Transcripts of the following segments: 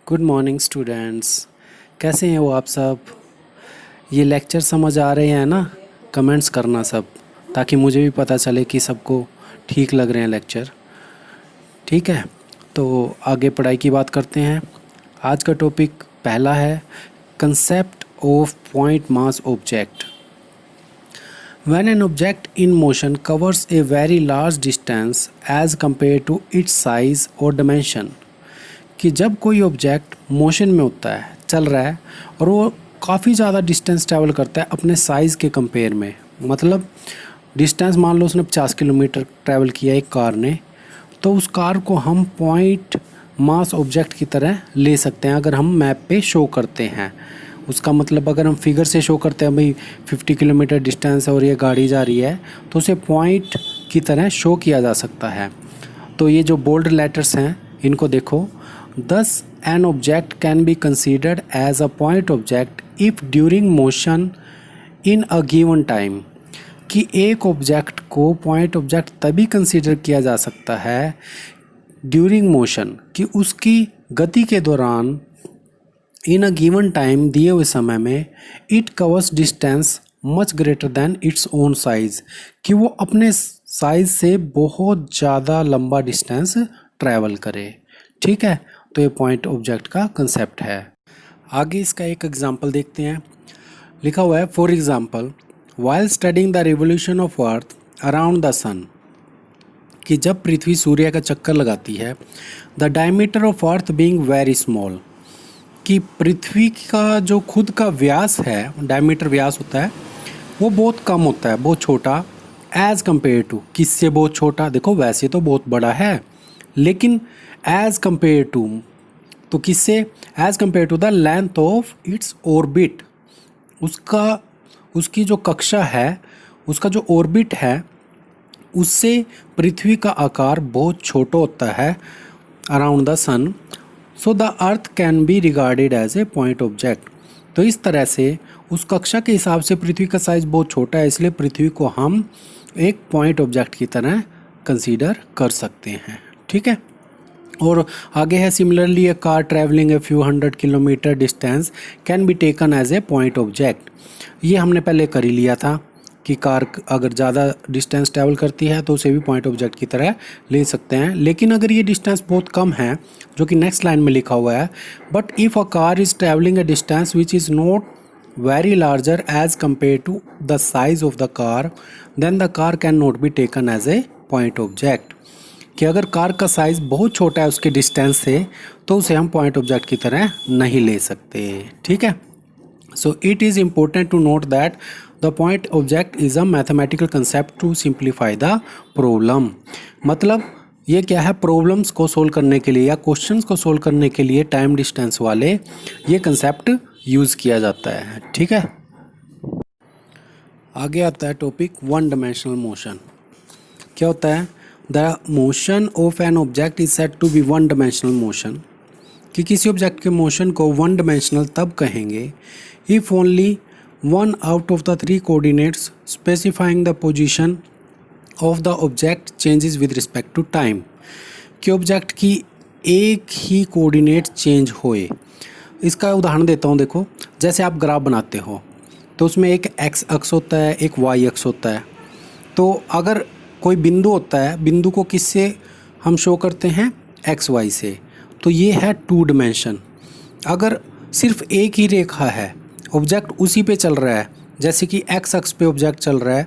Good morning students. कैसे हैं वो आप सब? ये लेक्चर समझ आ रहे हैं ना? कमेंट्स करना सब, ताकि मुझे भी पता चले कि सबको ठीक लग रहे हैं लेक्चर। ठीक है, तो आगे पढ़ाई की बात करते हैं। आज का टॉपिक पहला है concept of point mass object. When an object in motion covers a very large distance as compared to its size or dimension, कि जब कोई ऑब्जेक्ट मोशन में होता है, चल रहा है, और वो काफ़ी ज़्यादा डिस्टेंस ट्रैवल करता है अपने साइज़ के कंपेयर में। मतलब डिस्टेंस मान लो उसने 50 किलोमीटर ट्रैवल किया एक कार ने, तो उस कार को हम पॉइंट मास ऑब्जेक्ट की तरह ले सकते हैं अगर हम मैप पे शो करते हैं। उसका मतलब अगर हम फिगर से शो करते हैं भाई 50 किलोमीटर डिस्टेंस है और ये गाड़ी जा रही है, तो उसे पॉइंट की तरह शो किया जा सकता है। तो ये जो बोल्ड लेटर्स हैं इनको देखो। Thus, an object can be considered as a point object if during motion in a given time, कि एक ऑब्जेक्ट को पॉइंट ऑब्जेक्ट तभी कंसीडर किया जा सकता है ड्यूरिंग मोशन, कि उसकी गति के दौरान इन अ गिवन टाइम, दिए हुए समय में, it covers distance much greater than its own size, कि वो अपने साइज से बहुत ज़्यादा लंबा डिस्टेंस ट्रैवल करे। ठीक है, तो ये पॉइंट ऑब्जेक्ट का कंसेप्ट है। आगे इसका एक एग्जांपल देखते हैं। लिखा हुआ है, for example while studying the revolution of earth around the sun, कि जब पृथ्वी सूर्य का चक्कर लगाती है, the diameter of earth being very small, कि पृथ्वी का जो खुद का व्यास है, डायमीटर व्यास होता है, वो बहुत कम होता है, बहुत छोटा, एज कम्पेयर टू, किससे बहुत छोटा? देखो वैसे तो बहुत बड़ा है, लेकिन एज कम्पेयर टू, तो किससे? As compare to the length of its orbit, उसकी जो कक्षा है, उसका जो ऑर्बिट है, उससे पृथ्वी का आकार बहुत छोटा होता है around the sun. So the earth can be regarded as a point object. तो इस तरह से उस कक्षा के हिसाब से पृथ्वी का साइज बहुत छोटा है, इसलिए पृथ्वी को हम एक पॉइंट ऑब्जेक्ट की तरह कंसीडर कर सकते हैं। ठीक है, और आगे है, similarly a car travelling a few 100 kilometre distance can be taken as a point object. ये हमने पहले कर ही लिया था कि कार अगर ज़्यादा डिस्टेंस ट्रैवल करती है तो उसे भी पॉइंट ऑब्जेक्ट की तरह ले सकते हैं। लेकिन अगर ये डिस्टेंस बहुत कम है, जो कि नेक्स्ट लाइन में लिखा हुआ है, but if a car is travelling a distance which is not very larger as compare to the size of the car, then the car can not be taken as a point object, कि अगर car का size बहुत छोटा है उसके distance से, तो उसे हम पॉइंट ऑब्जेक्ट की तरह नहीं ले सकते। ठीक है, so it is important to note that the point object is a mathematical concept to simplify the problem. मतलब ये क्या है, प्रॉब्लम्स को सोल्व करने के लिए या क्वेश्चंस को सोल्व करने के लिए टाइम डिस्टेंस वाले ये कंसेप्ट यूज़ किया जाता है। ठीक है, आगे आता है टॉपिक वन डायमेंशनल मोशन। क्या होता है? The motion of an object is said to be one dimensional motion, कि किसी ऑब्जेक्ट के मोशन को वन डायमेंशनल तब कहेंगे if only one out of the three coordinates specifying the position of the object changes with respect to time, कि object की एक ही coordinate change होए। इसका उदाहरण देता हूँ। देखो, जैसे आप ग्राफ बनाते हो तो उसमें एक एक्स अक्ष होता है, एक वाई अक्ष होता है। तो अगर कोई बिंदु होता है, बिंदु को किससे हम शो करते हैं? एक्स वाई से। तो ये है टू डिमेंशन। अगर सिर्फ एक ही रेखा है, ऑब्जेक्ट उसी पे चल रहा है, जैसे कि एक्स अक्ष पे ऑब्जेक्ट चल रहा है,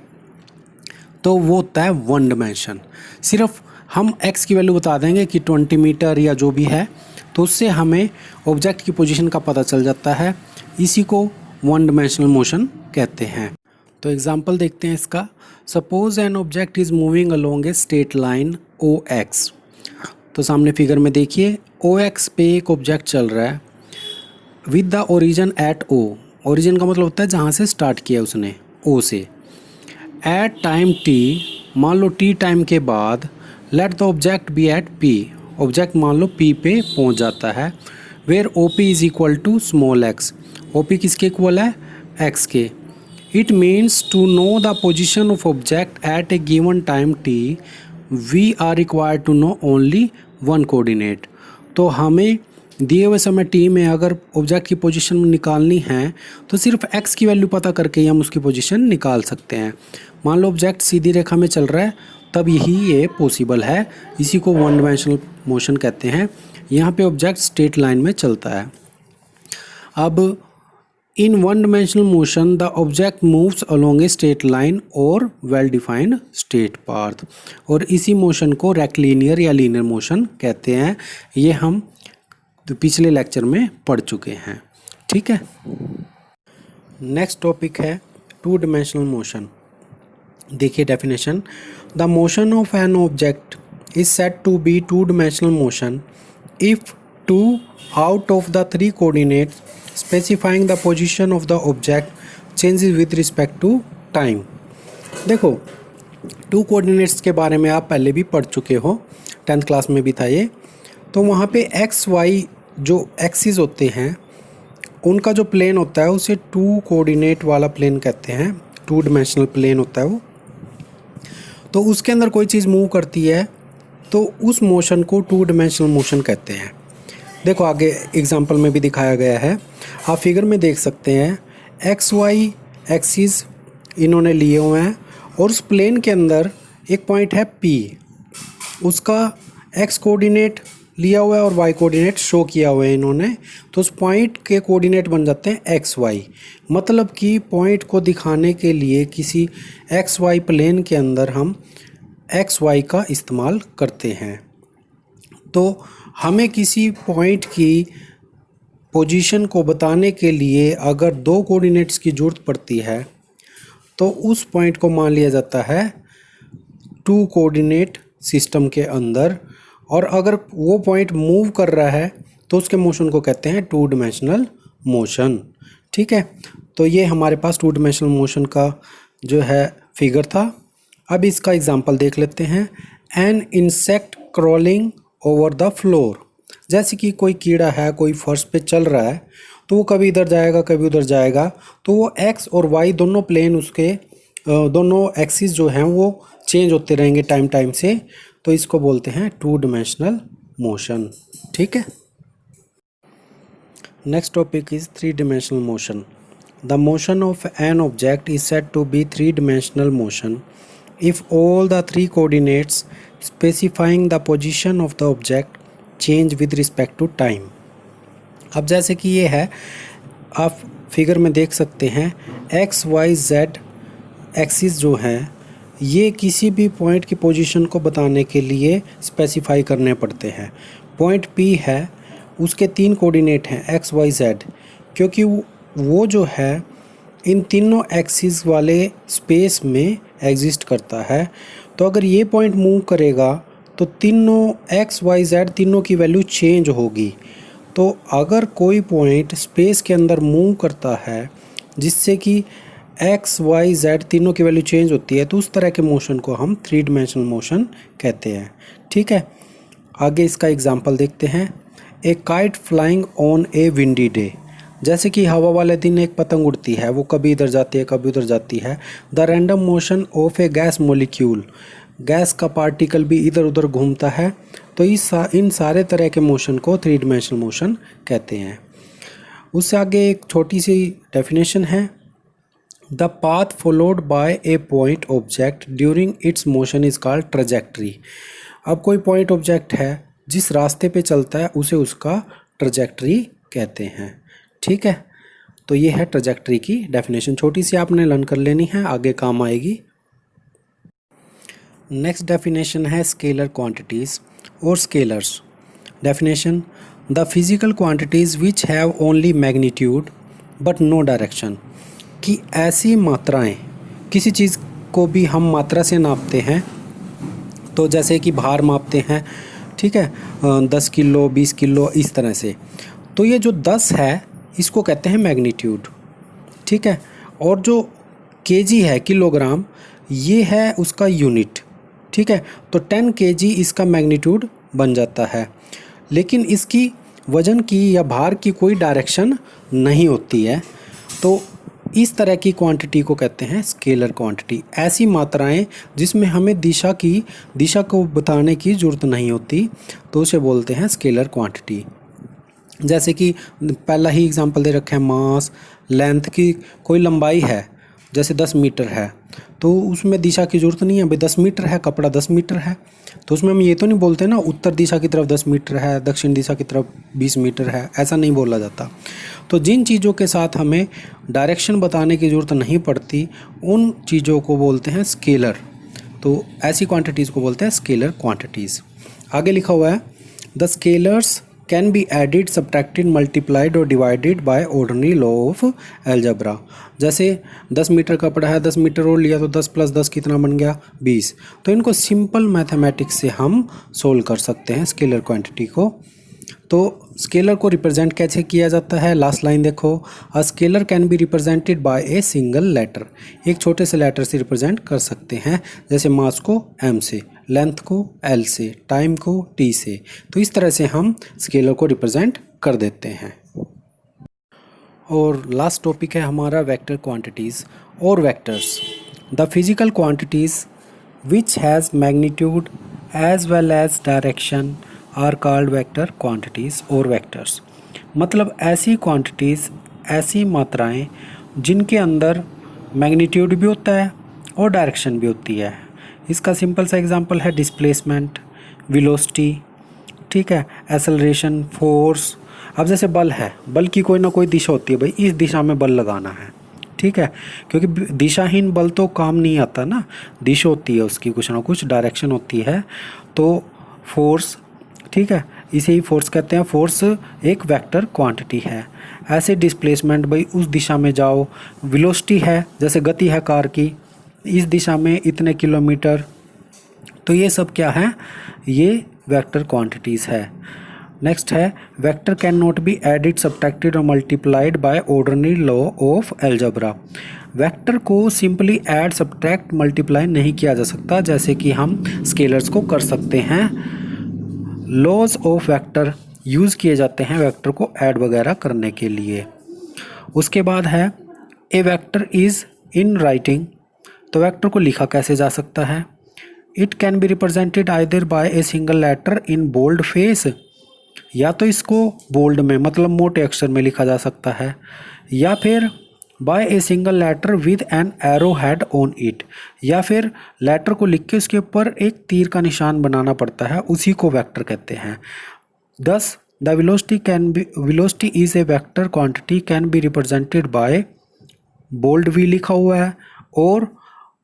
तो वो होता है वन डिमेंशन। सिर्फ हम एक्स की वैल्यू बता देंगे कि 20 मीटर या जो भी है, तो उससे हमें ऑब्जेक्ट की पोजीशन का पता चल जाता है। इसी को वन डिमेंशनल मोशन कहते हैं। तो एग्जांपल देखते हैं इसका। Suppose an object is moving along a straight line O X. तो सामने फिगर में देखिए, ओ एक्स पे एक ऑब्जेक्ट चल रहा है with the origin at O. Origin का मतलब होता है जहाँ से स्टार्ट किया उसने, ओ से। एट टाइम टी, मान लो टी टाइम के बाद, let the object be at P, object मान लो पी पे पहुँच जाता है, where O P is equal to small x. O P किसके इक्वल है? एक्स के। It means to know the position of object at a given time t, we are required to know only one coordinate. तो हमें दिए हुए समय T में अगर ऑब्जेक्ट की पोजीशन निकालनी है तो सिर्फ एक्स की वैल्यू पता करके ही हम उसकी पोजीशन निकाल सकते हैं। मान लो ऑब्जेक्ट सीधी रेखा में चल रहा है, तब यही ये पॉसिबल है। इसी को वन डायमेंशनल मोशन कहते हैं। यहाँ पे ऑब्जेक्ट स्ट्रेट लाइन में चलता है। अब in one dimensional motion the object moves along a straight line और वेल डिफाइंड स्ट्रेट पाथ, और इसी मोशन को रेक्टिलिनियर या लीनियर मोशन कहते हैं। ये हम तो पिछले लेक्चर में पढ़ चुके हैं। ठीक है, नेक्स्ट टॉपिक है टू डायमेंशनल मोशन। देखिए definition, the motion of an object is said to be two dimensional motion if two out of the three coordinates specifying the position of the object changes with respect to time. देखो, two coordinates के बारे में आप पहले भी पढ़ चुके हो, 10th क्लास में भी था ये। तो वहाँ पे एक्स वाई जो एक्सिस होते हैं उनका जो प्लेन होता है उसे टू कोऑर्डिनेट वाला प्लेन कहते हैं, टू डायमेंशनल प्लेन होता है वो। तो उसके अंदर कोई चीज़ मूव करती है तो उस मोशन को टू डायमेंशनल मोशन कहते हैं। देखो आगे एग्जांपल में भी दिखाया गया है, आप फिगर में देख सकते हैं एक्स वाई एक्सिस इन्होंने लिए हुए हैं और उस प्लेन के अंदर एक पॉइंट है P, उसका एक्स कोऑर्डिनेट लिया हुआ है और वाई कोऑर्डिनेट शो किया हुआ है इन्होंने। तो उस पॉइंट के कोऑर्डिनेट बन जाते हैं एक्स वाई। मतलब कि पॉइंट को दिखाने के लिए किसी एक्स वाई प्लेन के अंदर हम एक्स वाई का इस्तेमाल करते हैं। तो हमें किसी पॉइंट की पोजीशन को बताने के लिए अगर दो कोऑर्डिनेट्स की ज़रूरत पड़ती है तो उस पॉइंट को मान लिया जाता है टू कोऑर्डिनेट सिस्टम के अंदर, और अगर वो पॉइंट मूव कर रहा है तो उसके मोशन को कहते हैं टू डायमेंशनल मोशन। ठीक है, तो ये हमारे पास टू डायमेंशनल मोशन का जो है फिगर था। अब इसका एग्जांपल देख लेते हैं। An insect crawling over the floor, जैसे कि कोई कीड़ा है, कोई फर्श पे चल रहा है तो वो कभी इधर जाएगा कभी उधर जाएगा, तो वो एक्स और वाई दोनों प्लेन उसके दोनों एक्सिस जो हैं वो चेंज होते रहेंगे टाइम से। तो इसको बोलते हैं टू डायमेंशनल मोशन। ठीक है, next topic is three dimensional motion. The motion of an object is said to be three dimensional motion if all the three coordinates specifying the position of the object change with respect to time. अब जैसे कि ये है, आप figure में देख सकते हैं एक्स वाई जेड एक्सिस जो हैं ये किसी भी पॉइंट की पोजीशन को बताने के लिए स्पेसिफाई करने पड़ते हैं। पॉइंट P है, उसके तीन कोऑर्डिनेट हैं एक्स वाई जेड, क्योंकि वो जो है इन तीनों एक्सिस वाले स्पेस में एग्जिस्ट करता है। तो अगर ये पॉइंट मूव करेगा तो तीनों एक्स वाई जेड तीनों की वैल्यू चेंज होगी। तो अगर कोई पॉइंट स्पेस के अंदर मूव करता है जिससे कि एक्स वाई जेड तीनों की वैल्यू चेंज होती है तो उस तरह के मोशन को हम थ्री डायमेंशनल मोशन कहते हैं। ठीक है, आगे इसका एग्जांपल देखते हैं। ए kite flying on A windy day, जैसे कि हवा वाले दिन एक पतंग उड़ती है, वो कभी इधर जाती है कभी उधर जाती है। The random motion of A gas molecule, gas का पार्टिकल भी इधर उधर घूमता है। तो इन सारे तरह के मोशन को थ्री डायमेंशनल मोशन कहते हैं। उससे आगे एक छोटी सी डेफिनेशन है, the path followed by A point object during its motion is called trajectory. अब कोई पॉइंट ऑब्जेक्ट है जिस रास्ते पे चलता है उसे उसका ट्रैजेक्टरी कहते हैं। ठीक है, तो ये है ट्रैजेक्टरी की डेफिनेशन, छोटी सी आपने लर्न कर लेनी है, आगे काम आएगी। नेक्स्ट डेफिनेशन है स्केलर क्वांटिटीज़ और scalars. Definition, the physical quantities which have only magnitude but no direction, कि ऐसी मात्राएं, किसी चीज़ को भी हम मात्रा से नापते हैं, तो जैसे कि भार मापते हैं, ठीक है, 10 किलो 20 किलो इस तरह से। तो ये जो 10 है इसको कहते हैं मैग्नीट्यूड। ठीक है, और जो केजी है किलोग्राम, ये है उसका यूनिट। ठीक है, तो 10 केजी इसका मैग्नीट्यूड बन जाता है, लेकिन इसकी वज़न की या भार की कोई डायरेक्शन नहीं होती है। तो इस तरह की क्वांटिटी को कहते हैं स्केलर क्वांटिटी। ऐसी मात्राएं जिसमें हमें दिशा को बताने की ज़रूरत नहीं होती, तो उसे बोलते हैं स्केलर क्वांटिटी। जैसे कि पहला ही एग्जांपल दे रखे हैं, मास, लेंथ की कोई लंबाई है, जैसे 10 मीटर है, तो उसमें दिशा की ज़रूरत नहीं है। भाई 10 मीटर है, कपड़ा 10 मीटर है, तो उसमें हम ये तो नहीं बोलते ना उत्तर दिशा की तरफ 10 मीटर है, दक्षिण दिशा की तरफ 20 मीटर है, ऐसा नहीं बोला जाता। तो जिन चीज़ों के साथ हमें डायरेक्शन बताने की ज़रूरत नहीं पड़ती, उन चीज़ों को बोलते हैं स्केलर। तो ऐसी क्वांटिटीज़ को बोलते हैं स्केलर क्वांटिटीज़। आगे लिखा हुआ है, the scalars can be added, subtracted, multiplied और divided by ordinary law of algebra. जैसे 10 मीटर कपड़ा है, 10 मीटर और लिया तो 10 + 10 कितना बन गया, 20। तो इनको सिंपल मैथमेटिक्स से हम सोल्व कर सकते हैं स्केलर क्वांटिटी को। तो स्केलर को रिप्रेजेंट कैसे किया जाता है, लास्ट लाइन देखो, a scalar can be represented by a single letter. एक छोटे से लेटर से रिप्रेजेंट कर सकते हैं, जैसे मास को m से, लेंथ को l से, टाइम को t से। तो इस तरह से हम स्केलर को रिप्रेजेंट कर देते हैं। और लास्ट टॉपिक है हमारा वेक्टर क्वांटिटीज़ और vectors. The physical quantities which has magnitude as well as direction are called vector quantities और वेक्टर्स। मतलब ऐसी क्वांटिटीज़, ऐसी मात्राएं जिनके अंदर मैग्नीट्यूड भी होता है और डायरेक्शन भी होती है। इसका सिंपल सा एग्जांपल है डिस्प्लेसमेंट, वेलोसिटी, ठीक है, एक्सेलरेशन, फोर्स। अब जैसे बल है, बल की कोई ना कोई दिशा होती है, भाई इस दिशा में बल लगाना है, ठीक है, क्योंकि दिशाहीन बल तो काम नहीं आता ना, दिशा होती है उसकी, कुछ ना कुछ डायरेक्शन होती है। तो फोर्स, ठीक है, इसे ही फोर्स कहते हैं। फोर्स एक वेक्टर क्वांटिटी है। ऐसे डिस्प्लेसमेंट, भाई उस दिशा में जाओ। वेलोसिटी है, जैसे गति है कार की, इस दिशा में इतने किलोमीटर। तो ये सब क्या है, ये वेक्टर क्वांटिटीज़ है। नेक्स्ट है, vector can not be added, subtracted और multiplied by ordinary law of algebra. Vector को सिंपली ऐड, सब्ट्रैक्ट, मल्टीप्लाई नहीं किया जा सकता, जैसे कि हम स्केलर्स को कर सकते हैं। लॉज ऑफ वेक्टर यूज़ किए जाते हैं वेक्टर को ऐड वगैरह करने के लिए। उसके बाद है, a vector is in writing. तो वेक्टर को लिखा कैसे जा सकता है, it can be represented either by a single letter in bold face, या तो इसको बोल्ड में मतलब मोटे अक्षर में लिखा जा सकता है, या फिर by a single letter with an arrow head on it, या फिर लेटर को लिख के उसके ऊपर एक तीर का निशान बनाना पड़ता है, उसी को वेक्टर कहते हैं। Thus, the velocity is a vector quantity can be represented by bold V लिखा हुआ है और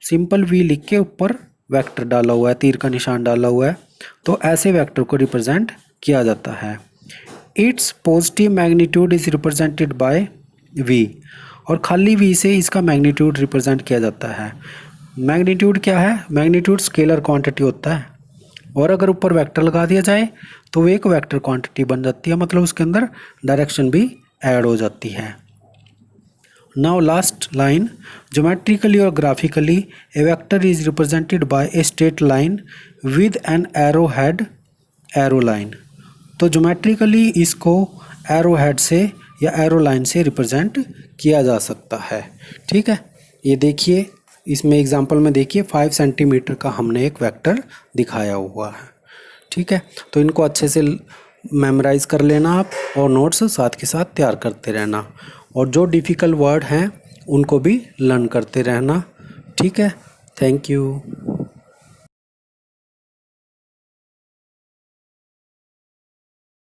सिंपल वी लिख के ऊपर वेक्टर डाला हुआ है, तीर का निशान डाला हुआ है। तो ऐसे वेक्टर को रिप्रेजेंट किया जाता है। Its positive magnitude is represented by V, और खाली वी से इसका मैग्नीट्यूड रिप्रेजेंट किया जाता है। मैग्नीट्यूड क्या है, मैग्नीट्यूड स्केलर क्वांटिटी होता है, और अगर ऊपर वेक्टर लगा दिया जाए तो वो एक वेक्टर क्वांटिटी बन जाती है, मतलब उसके अंदर डायरेक्शन भी ऐड हो जाती है। नाउ लास्ट लाइन, ज्योमेट्रिकली और graphically A vector is represented by A straight line with an arrow head, arrow line. तो ज्योमेट्रिकली इसको एरो हेड से या एरो लाइन से रिप्रेजेंट किया जा सकता है, ठीक है। ये देखिए, इसमें एग्जांपल में देखिए 5 सेंटीमीटर का हमने एक वेक्टर दिखाया हुआ है, ठीक है। तो इनको अच्छे से मेमोराइज कर लेना आप, और नोट्स साथ के साथ तैयार करते रहना, और जो डिफ़िकल्ट वर्ड हैं उनको भी लर्न करते रहना, ठीक है। Thank you.